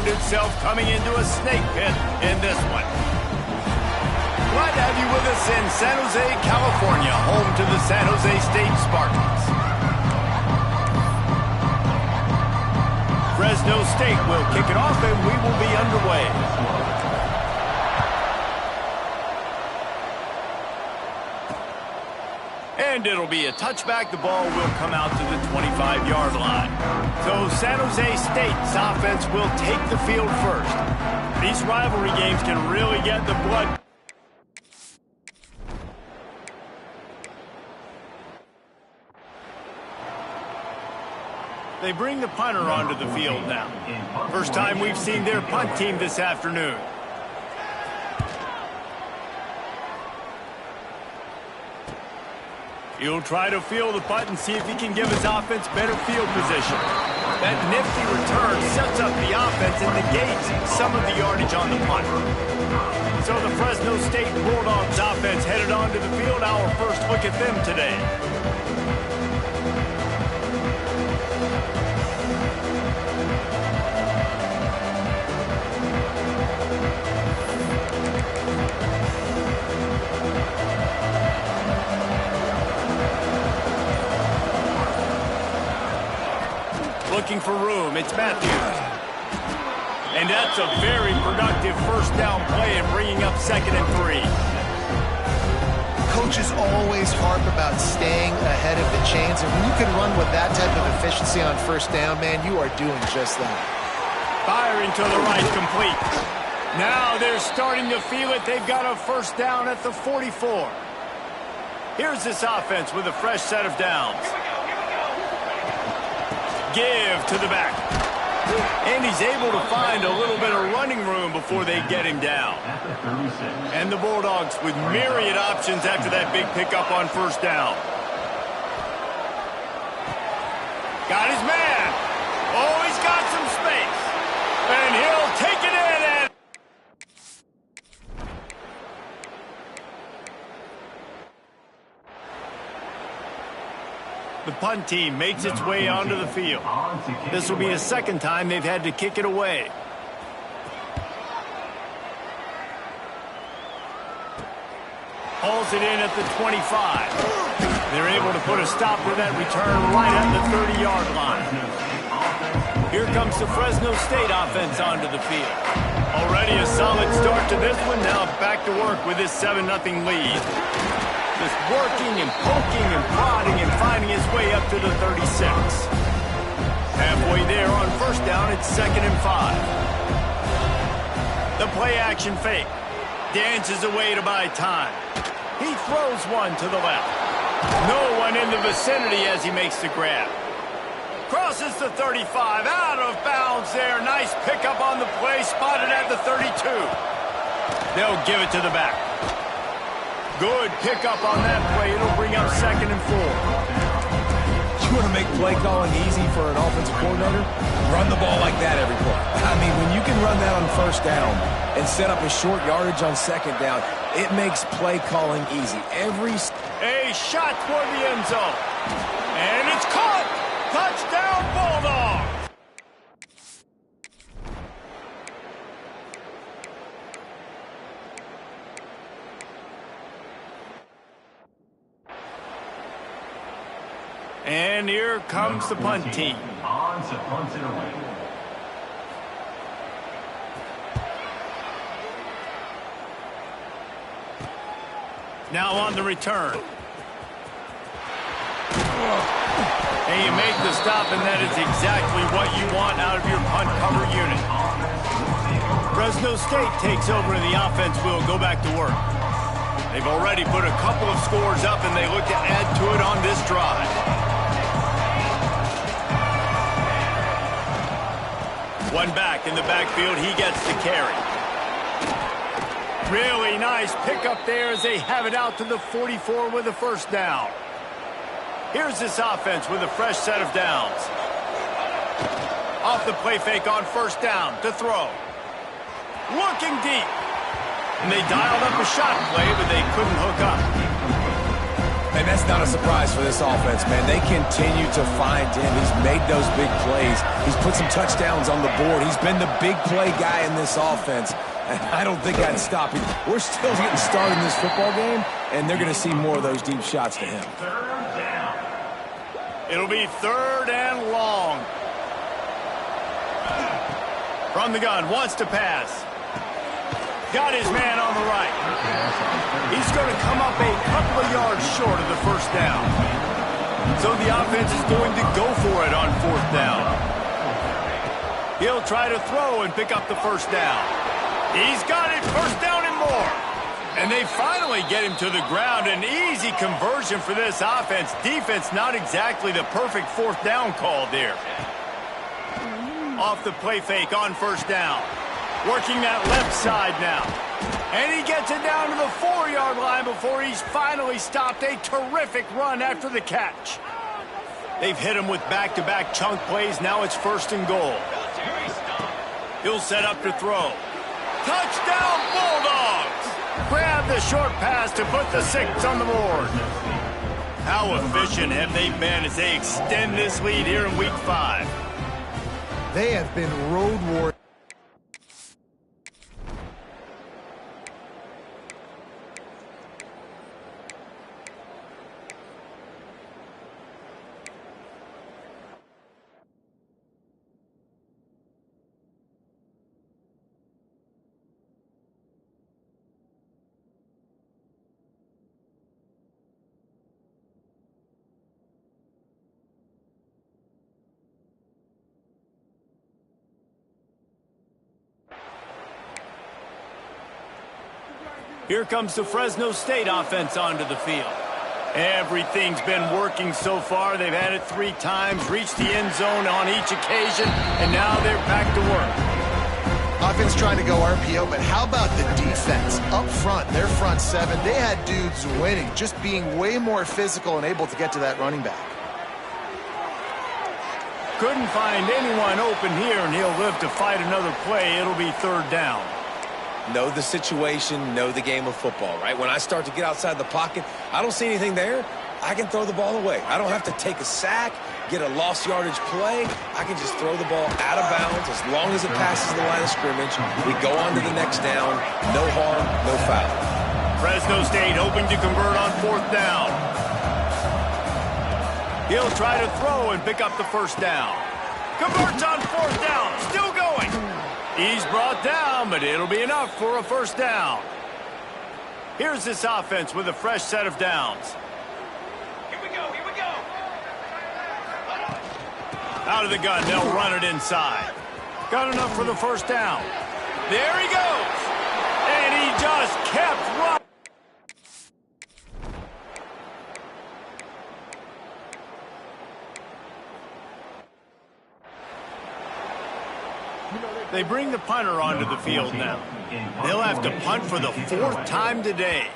himself coming into a snake pit in this one. Glad to have you with us in San Jose, California, home to the San Jose State Spartans. Fresno State will kick it off, and we will be underway. And it'll be a touchback. The ball will come out to the 25-yard line. So San Jose State's offense will take the field first. These rivalry games can really get the blood. They bring the punter onto the field now. First time we've seen their punt team this afternoon. He'll try to field the punt and see if he can give his offense better field position. That nifty return sets up the offense and negates some of the yardage on the punt. So the Fresno State Bulldogs offense headed onto the field. Our first look at them today. Looking for room, it's Matthews. And that's a very productive first down play and bringing up 2nd and 3. Coaches always harp about staying ahead of the chains, and when you can run with that type of efficiency on first down, man, you are doing just that. Firing to the right, complete. Now they're starting to feel it. They've got a first down at the 44. Here's this offense with a fresh set of downs. Give to the back. And he's able to find a little bit of running room before they get him down. And the Bulldogs with myriad options after that big pickup on first down. Got his man. Oh, he's got some space. And he'll take it in. And the punt team makes its way onto the field. This will be the second time they've had to kick it away. Hauls it in at the 25. They're able to put a stop to that return right at the 30-yard line. Here comes the Fresno State offense onto the field. Already a solid start to this one. Now back to work with this 7-0 lead. Just working and poking and prodding and finding his way up to the 36. Halfway there on first down, it's 2nd and 5. The play action fake. Dances away to buy time. He throws one to the left. No one in the vicinity as he makes the grab. Crosses the 35, out of bounds there. Nice pickup on the play, spotted at the 32. They'll give it to the back. Good pickup on that play. It'll bring up 2nd and 4. You want to make play calling easy for an offensive coordinator? Run the ball like that every play. I mean, when you can run that on first down and set up a short yardage on second down, it makes play calling easy. A shot toward the end zone. And it's caught. Touchdown, Bulldogs. And here comes the punt team. On to punt it away. Now on the return. And you make the stop, and that is exactly what you want out of your punt cover unit. Fresno State takes over, and the offense will go back to work. They've already put a couple of scores up, and they look to add to it on this drive. One back in the backfield, he gets the carry. Really nice pickup there as they have it out to the 44 with a first down. Here's this offense with a fresh set of downs. Off the play fake on first down to throw. Looking deep. And they dialed up a shot play, but they couldn't hook up. And that's not a surprise for this offense, man. They continue to find him. He's made those big plays. He's put some touchdowns on the board. He's been the big play guy in this offense. And I don't think I'd stop him. We're still getting started in this football game, and they're going to see more of those deep shots to him. It'll be 3rd and long. From the gun, wants to pass. Got his man on the right. He's going to come up a couple of yards short of the first down. So the offense is going to go for it on 4th down. He'll try to throw and pick up the first down. He's got it, 1st down and more. And they finally get him to the ground. An easy conversion for this offense. Defense not exactly the perfect 4th down call there. Off the play fake on 1st down. Working that left side now. And he gets it down to the 4-yard line before he's finally stopped. A terrific run after the catch. They've hit him with back-to-back chunk plays. Now it's 1st and goal. He'll set up to throw. Touchdown, Bulldogs! Grab the short pass to put the 6 on the board. How efficient have they been as they extend this lead here in Week 5? They have been road warriors. Here comes the Fresno State offense onto the field. Everything's been working so far. They've had it 3 times, reached the end zone on each occasion, and now they're back to work. Offense trying to go RPO, but how about the defense? Up front, their front 7, they had dudes winning, just being way more physical and able to get to that running back. Couldn't find anyone open here, and he'll live to fight another play. It'll be 3rd down. Know the situation, know the game of football, right? When I start to get outside the pocket, I don't see anything there, I can throw the ball away. I don't have to take a sack, get a lost yardage play. I can just throw the ball out of bounds as long as it passes the line of scrimmage. We go on to the next down. No harm, no foul. Fresno State hoping to convert on 4th down. He'll try to throw and pick up the 1st down. Converts on 4th down, still going. He's brought down, but it'll be enough for a 1st down. Here's this offense with a fresh set of downs. Here we go, here we go. Out of the gun, they'll run it inside. Got enough for the 1st down. There he goes. And he just kept running. They bring the punter onto the field now. They'll have to punt for the 4th time today.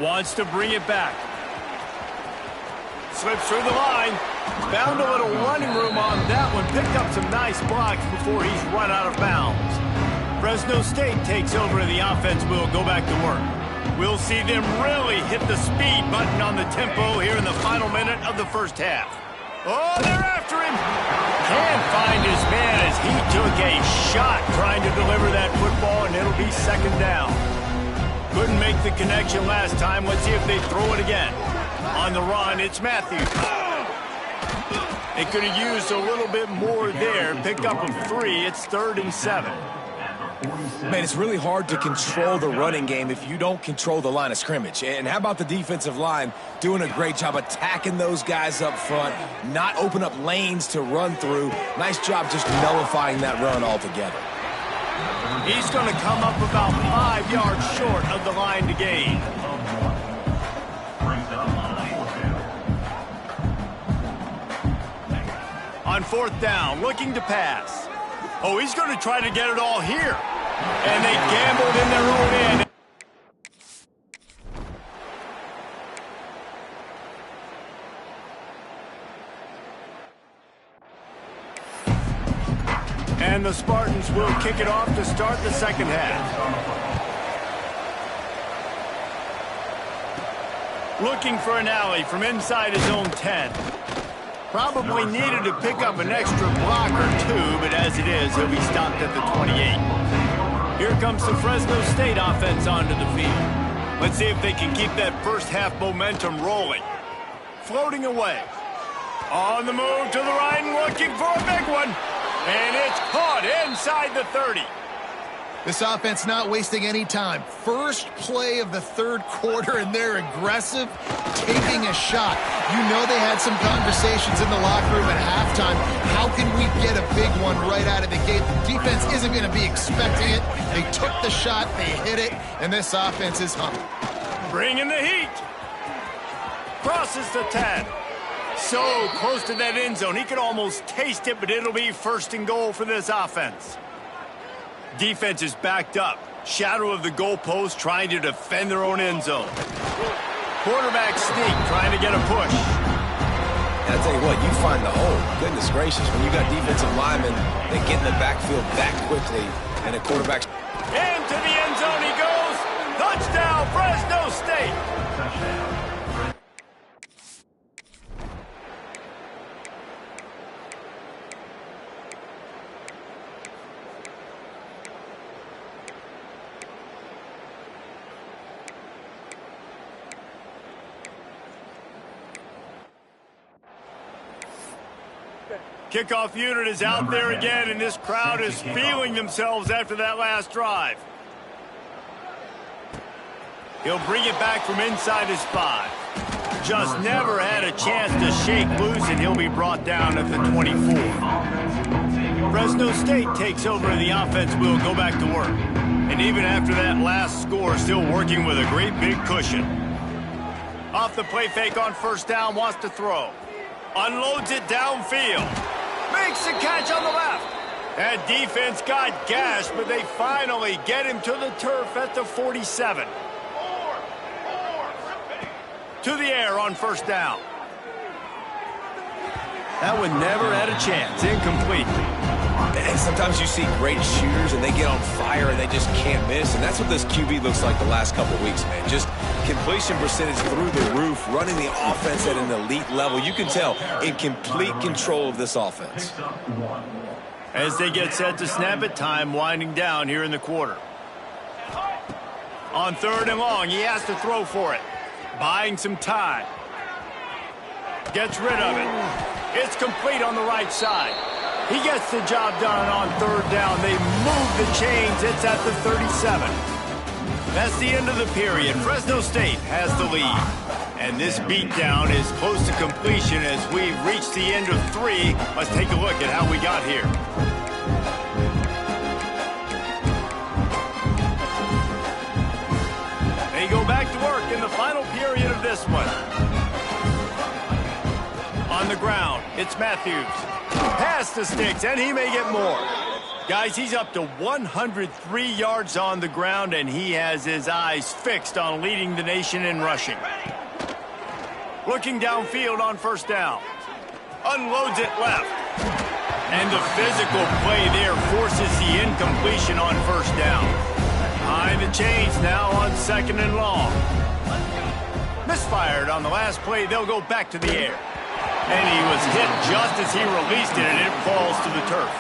Wants to bring it back. Slips through the line. Found a little running room on that one. Picked up some nice blocks before he's run out of bounds. Fresno State takes over and the offense will go back to work. We'll see them really hit the speed button on the tempo here in the final minute of the 1st half. Oh, they're after him. Can't find his man as he took a shot trying to deliver that football, and it'll be 2nd down. Couldn't make the connection last time. Let's see if they throw it again. On the run, it's Matthews. They could have used a little bit more there. Pick up of 3. It's 3rd and 7. Man, it's really hard to control the running game if you don't control the line of scrimmage. And how about the defensive line doing a great job attacking those guys up front, not open up lanes to run through. Nice job just nullifying that run altogether. He's going to come up about 5 yards short of the line to gain. On 4th down, looking to pass. Oh, he's going to try to get it all here. And they gambled in their own end. And the Spartans will kick it off to start the second half. Looking for an alley from inside his own 10. Probably needed to pick up an extra block or two, but as it is, he'll be stopped at the 28. Here comes the Fresno State offense onto the field. Let's see if they can keep that first half momentum rolling. Floating away. On the move to the right and looking for a big one. And it's caught inside the 30. This offense not wasting any time. First play of the third quarter, and they're aggressive, taking a shot. You know they had some conversations in the locker room at halftime. How can we get a big one right out of the gate? The defense isn't going to be expecting it. They took the shot, they hit it, and this offense is humming. Bringing the heat. Crosses the 10. So close to that end zone. He could almost taste it, but it'll be first and goal for this offense. Defense is backed up. Shadow of the goalpost trying to defend their own end zone. Quarterback sneak trying to get a push. And I'll tell you what, you find the hole. Goodness gracious, when you got defensive linemen that get in the backfield that quickly and a quarterback. Into the end zone he goes. Touchdown, Fresno State. Kickoff unit is out there again, and this crowd is feeling themselves after that last drive. He'll bring it back from inside his 5. Just never had a chance to shake loose, and he'll be brought down at the 24. Fresno State takes over, and the offense will go back to work. And even after that last score, still working with a great big cushion. Off the play fake on first down, wants to throw. Unloads it downfield. Makes the catch on the left. That defense got gashed, but they finally get him to the turf at the 47. To the air on first down. That one never had a chance. Incomplete. And sometimes you see great shooters and they get on fire and they just can't miss. And that's what this QB looks like the last couple weeks, man. Just completion percentage through the roof, running the offense at an elite level. You can tell in complete control of this offense. As they get set to snap it, time winding down here in the quarter. On third and long, he has to throw for it. Buying some time. Gets rid of it. It's complete on the right side. He gets the job done on third down. They move the chains. It's at the 37. That's the end of the period. Fresno State has the lead. And this beatdown is close to completion as we've reached the end of 3. Let's take a look at how we got here. They go back to work in the final period of this one. On the ground, it's Matthews. Pass the sticks, and he may get more. Guys, he's up to 103 yards on the ground, and he has his eyes fixed on leading the nation in rushing. Looking downfield on first down. Unloads it left. And the physical play there forces the incompletion on first down. Behind the chains now on second and long. Misfired on the last play. They'll go back to the air. And he was hit just as he released it, and it falls to the turf.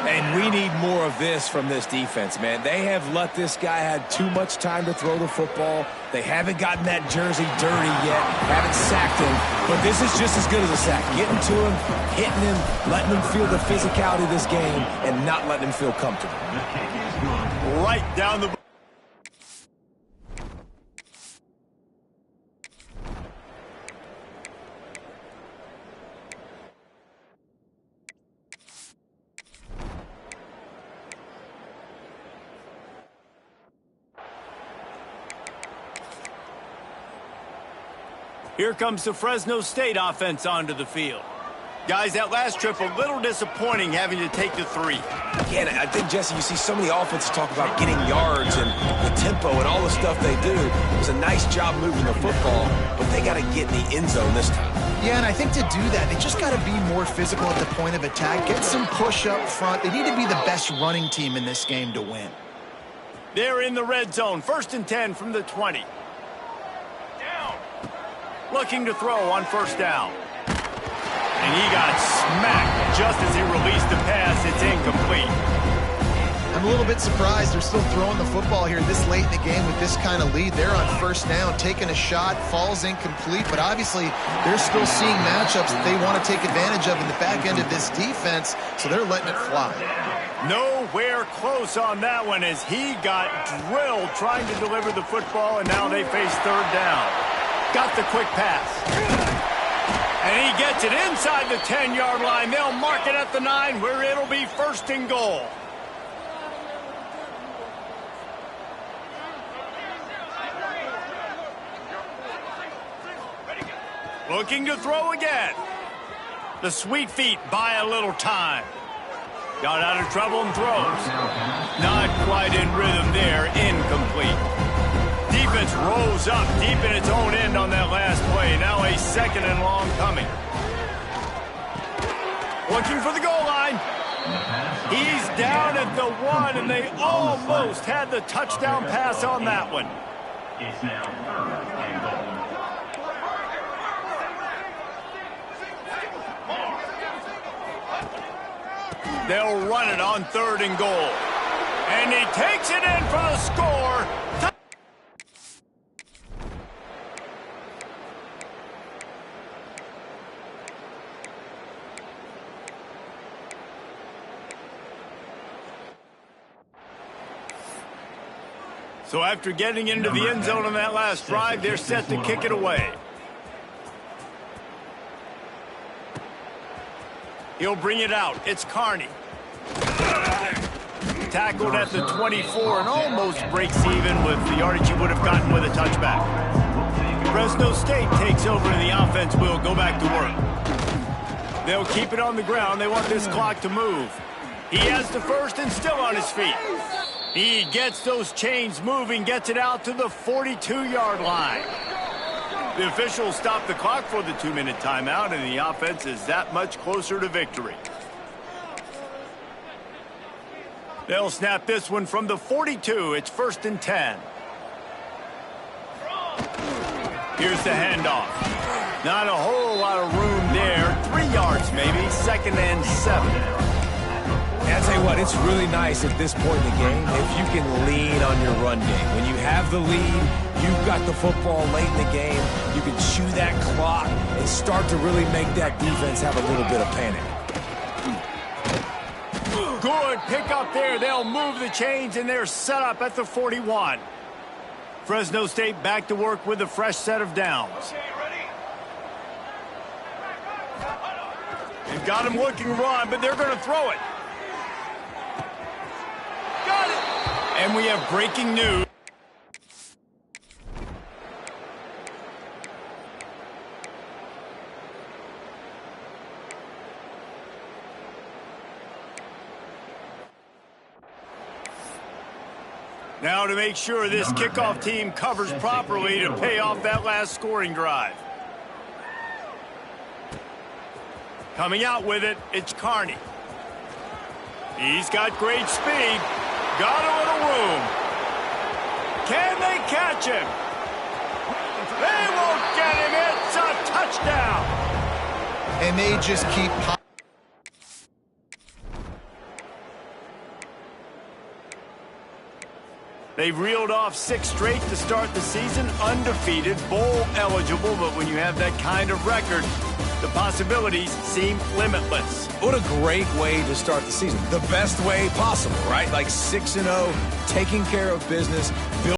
And we need more of this from this defense, man. They have let this guy have too much time to throw the football. They haven't gotten that jersey dirty yet, haven't sacked him. But this is just as good as a sack. Getting to him, hitting him, letting him feel the physicality of this game, and not letting him feel comfortable. Right down the... Here comes the Fresno State offense onto the field. Guys, that last trip a little disappointing having to take the 3. Again, I think, Jesse, you see so many offenses talk about getting yards and the tempo and all the stuff they do. It was a nice job moving the football, but they got to get in the end zone this time. Yeah, and I think to do that, they just got to be more physical at the point of attack, get some push up front. They need to be the best running team in this game to win. They're in the red zone, 1st and 10 from the 20. Down. Looking to throw on 1st down. And he got smacked just as he released the pass. It's incomplete. I'm a little bit surprised they're still throwing the football here this late in the game with this kind of lead. They're on 1st down, taking a shot, falls incomplete, but obviously they're still seeing matchups that they want to take advantage of in the back end of this defense, so they're letting it fly. Nowhere close on that one as he got drilled trying to deliver the football, and now they face 3rd down. Got the quick pass. And he gets it inside the 10-yard line. They'll mark it at the 9 where it'll be 1st and goal. Looking to throw again. The sweet feet buy a little time. Got out of trouble and throws. Not quite in rhythm there. Incomplete. Defense rose up deep in its own end on that last play. Now a 2nd and long coming. Looking for the goal line. He's down at the 1, and they almost had the touchdown pass on that one. It's now 3rd and goal. They'll run it on 3rd and goal. And he takes it in for the score. So after getting into the end zone on that last drive, they're set to kick it away. He'll bring it out. It's Carney. Tackled at the 24 and almost breaks even with the yardage he would have gotten with a touchback. Fresno State takes over and the offense will go back to work. They'll keep it on the ground. They want this clock to move. He has the 1st and still on his feet. He gets those chains moving, gets it out to the 42-yard line. The officials stop the clock for the 2-minute timeout, and the offense is that much closer to victory. They'll snap this one from the 42. It's 1st and 10. Here's the handoff. Not a whole lot of room there. 3 yards maybe. 2nd and 7. And I tell you what, it's really nice at this point in the game if you can lean on your run game. When you have the lead, you've got the football late in the game, you can chew that clock and start to really make that defense have a little bit of panic. Good pick up there. They'll move the chains, and they're set up at the 41. Fresno State back to work with a fresh set of downs. They've got him looking run, but they're going to throw it. Got it! And we have breaking news. Now to make sure this kickoff team covers properly to pay off that last scoring drive. Coming out with it, it's Carney. He's got great speed. Got a little room. Can they catch him? They won't get him. It's a touchdown. And they just keep popping. They've reeled off 6 straight to start the season, undefeated, bowl eligible, but when you have that kind of record, the possibilities seem limitless. What a great way to start the season. The best way possible, right? Like 6-0, taking care of business,